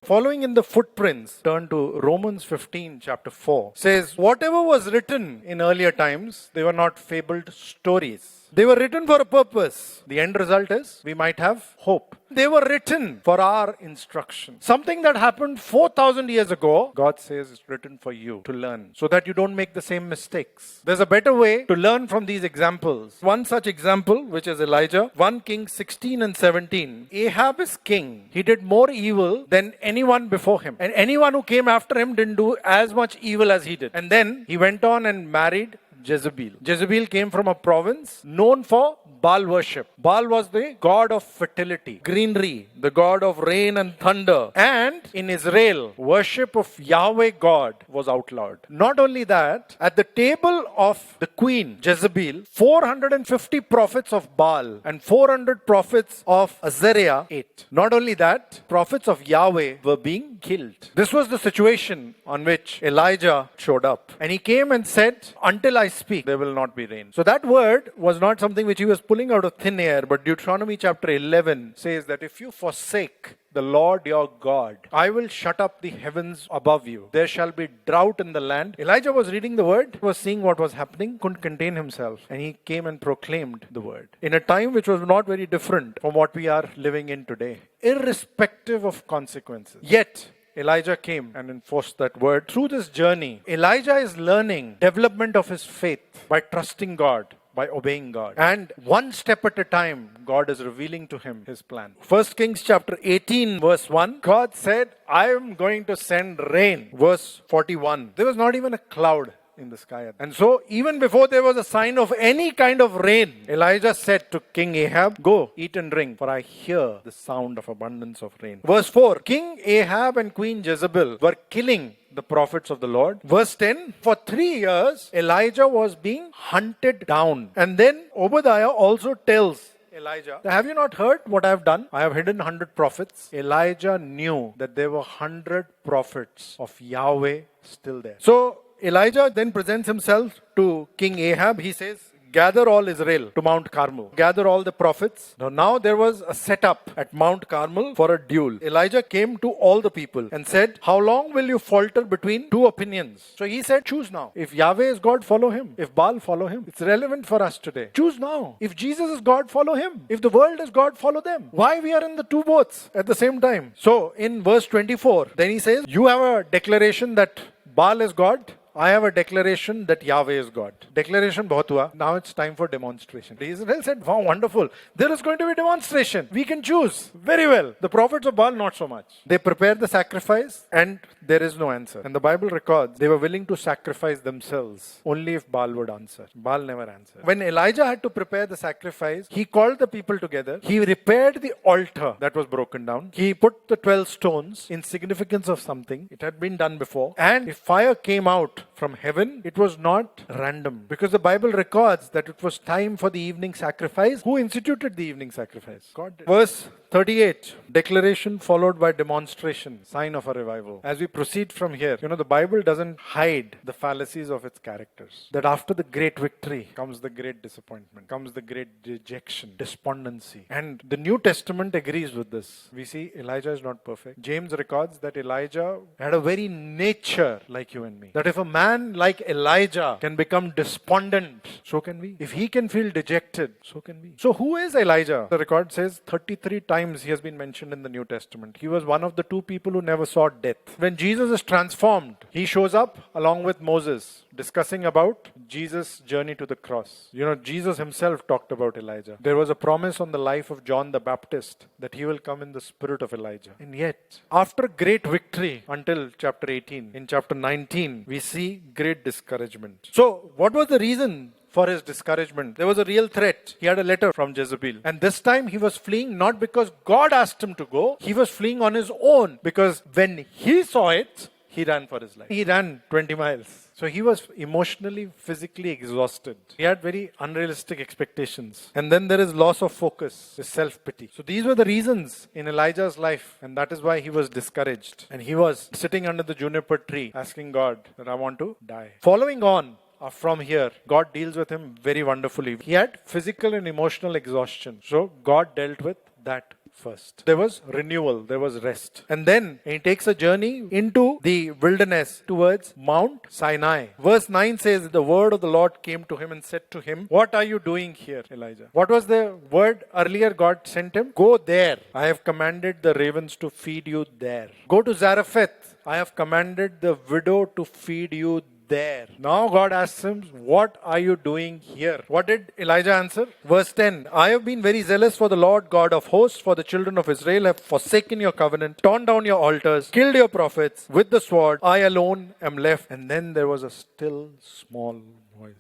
Following in the footprints, turn to Romans 15, chapter 4. Says, whatever was written in earlier times, they were not fabled stories. They were written for a purpose. The end result is we might have hope. They were written for our instruction. Something that happened 4,000 years ago, God says it's written for you to learn so that you don't make the same mistakes. There's a better way to learn from these examples. One such example, which is Elijah, 1 Kings 16 and 17. Ahab is king. He did more evil than anyone before him. And anyone who came after him didn't do as much evil as he did. And then he went on and married Jezebel. Jezebel came from a province known for Baal worship. Baal was the god of fertility, greenery, the god of rain and thunder. And in Israel, worship of Yahweh God was outlawed. Not only that, at the table of the queen Jezebel, 450 prophets of Baal and 400 prophets of Azariah ate. Not only that, prophets of Yahweh were being killed. This was the situation on which Elijah showed up. And he came and said, until I speak, there will not be rain. So that word was not something which he was pulling out of thin air, but Deuteronomy chapter 11 says that if you forsake the Lord your God, I will shut up the heavens above you. There shall be drought in the land. Elijah was reading the word, was seeing what was happening, couldn't contain himself, and he came and proclaimed the word in a time which was not very different from what we are living in today, irrespective of consequences. Yet Elijah came and enforced that word. Through this journey, Elijah is learning development of his faith by trusting God, by obeying God. And one step at a time, God is revealing to him his plan. 1 Kings chapter 18 verse 1, God said, I am going to send rain. Verse 41, there was not even a cloud in the sky. And so even before there was a sign of any kind of rain, Elijah said to King Ahab, go, eat and drink, for I hear the sound of abundance of rain. Verse 4, King Ahab and Queen Jezebel were killing the prophets of the Lord. Verse 10, for 3 years, Elijah was being hunted down. And then Obadiah also tells Elijah, have you not heard what I have done? I have hidden 100 prophets. Elijah knew that there were 100 prophets of Yahweh still there. So Elijah then presents himself to King Ahab. He says, gather all Israel to Mount Carmel. Gather all the prophets. Now there was a setup at Mount Carmel for a duel. Elijah came to all the people and said, how long will you falter between two opinions? So he said, choose now. If Yahweh is God, follow him. If Baal, follow him. It's relevant for us today. Choose now. If Jesus is God, follow him. If the world is God, follow them. Why we are in the two boats at the same time? So in verse 24, then he says, you have a declaration that Baal is God. I have a declaration that Yahweh is God. Declaration bahut hua. Now it's time for demonstration. Israel said, wow, wonderful. There is going to be a demonstration. We can choose. Very well. The prophets of Baal, not so much. They prepared the sacrifice and there is no answer. And the Bible records they were willing to sacrifice themselves only if Baal would answer. Baal never answered. When Elijah had to prepare the sacrifice, he called the people together. He repaired the altar that was broken down. He put the 12 stones in significance of something. It had been done before. And if fire came out from heaven, it was not random, because the Bible records that it was time for the evening sacrifice. Who instituted the evening sacrifice? God did. Verse 38, declaration followed by demonstration, sign of a revival. As we proceed from here, the Bible doesn't hide the fallacies of its characters. That after the great victory comes the great disappointment, comes the great dejection, despondency. And the New Testament agrees with this. We see Elijah is not perfect. James records that Elijah had a very nature like you and me. That if a man like Elijah can become despondent, so can we. If he can feel dejected, so can we. So who is Elijah? The record says 33 times he has been mentioned in the New Testament. He was one of the 2 people who never saw death. When Jesus is transformed, he shows up along with Moses, discussing about Jesus' journey to the cross. Jesus himself talked about Elijah. There was a promise on the life of John the Baptist that he will come in the spirit of Elijah. And yet, after great victory until chapter 18, in chapter 19, we see great discouragement. So, what was the reason for his discouragement? There was a real threat. He had a letter from Jezebel. And this time he was fleeing not because God asked him to go. He was fleeing on his own, because when he saw it, he ran for his life. He ran 20 miles. So he was emotionally, physically exhausted. He had very unrealistic expectations. And then there is loss of focus, self-pity. So these were the reasons in Elijah's life. And that is why he was discouraged. And he was sitting under the juniper tree asking God that I want to die. Following on from here, God deals with him very wonderfully. He had physical and emotional exhaustion. So God dealt with that first. There was renewal, there was rest. And then he takes a journey into the wilderness towards Mount Sinai. Verse 9 says, the word of the Lord came to him and said to him, what are you doing here, Elijah? What was the word earlier God sent him? Go there. I have commanded the ravens to feed you there. Go to Zarephath. I have commanded the widow to feed you there. Now God asks him, what are you doing here? What did Elijah answer? Verse 10, I have been very zealous for the Lord God of hosts, for the children of Israel have forsaken your covenant, torn down your altars, killed your prophets with the sword. I alone am left. And then there was a still small voice.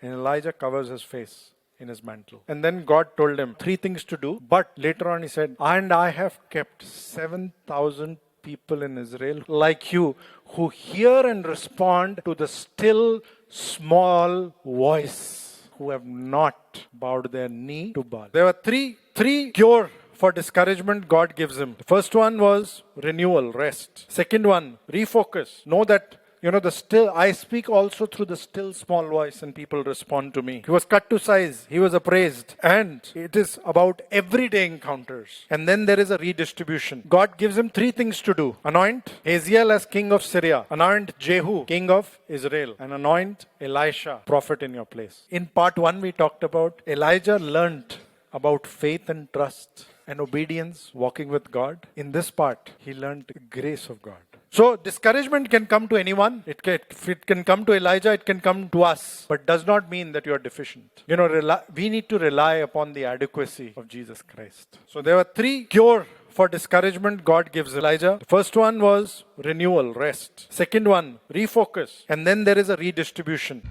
And Elijah covers his face in his mantle. And then God told him 3 things to do. But later on he said, and I have kept 7,000 people in Israel like you who hear and respond to the still small voice, who have not bowed their knee to Baal. There were three cure for discouragement God gives him. The first one was renewal, rest. Second one, refocus. Know that I speak also through the still small voice and people respond to me. He was cut to size. He was appraised. And it is about everyday encounters. And then there is a redistribution. God gives him 3 things to do. Anoint Hazael as king of Syria. Anoint Jehu, king of Israel. And anoint Elisha, prophet in your place. In part 1, we talked about Elijah learned about faith and trust and obedience, walking with God. In this part, he learned the grace of God. So discouragement can come to anyone. It can come to Elijah, it can come to us, but does not mean that you are deficient. We need to rely upon the adequacy of Jesus Christ. So there were 3 cure for discouragement God gives Elijah. The first one was renewal, rest. Second one, refocus. And then there is a redistribution.